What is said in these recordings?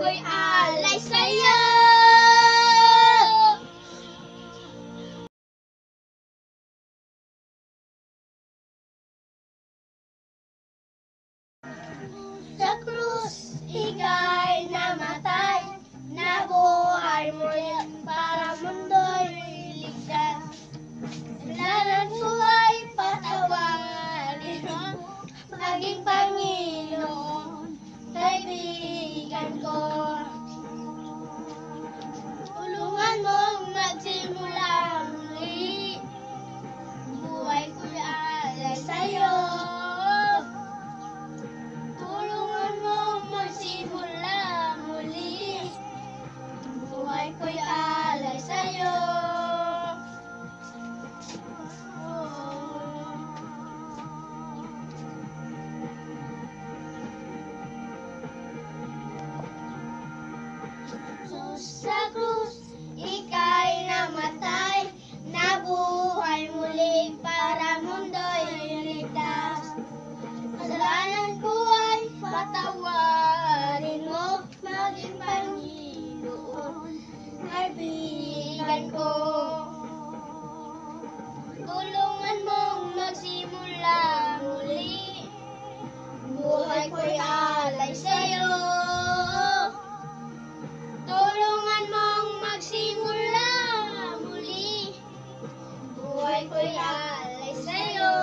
ko'y alay sa'yo. Sa krus, ika'y namatay, nabuhay muli para mundo'y ligtas. Kasalanan ko ay patawarin mo, maging Panginoon, kaibigan ko. Tulungan mong magsimula muli, buhay ko'y alay sa'yo. Tulungan mong magsimula muli, buhay ko'y alay sa'yo. Sa krus, ika'y namatay, nabuhay muli para mundo'y ligtas. Kasalanan ko ay patawarin mo, maging Panginoon, kaibigan ko. Tulungan mong magsimula muli, buhay ko'y alay sa'yo. Tulungan mong magsimula muli, buhay ko'y alay sa'yo.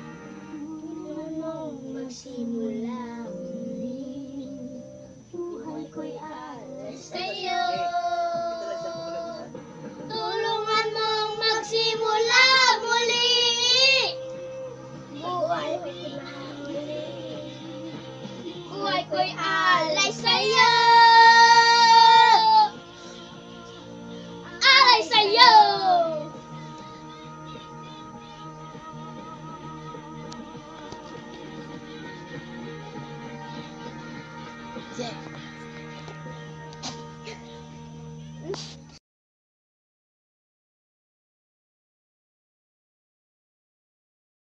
Tulungan mong magsimula muli, buhay ko'y alay sa'yo. Tulungan mong magsimula muli, buhay ko'y muli, buhay ko'y alay sa'yo. Alay sa'yo. Yeah.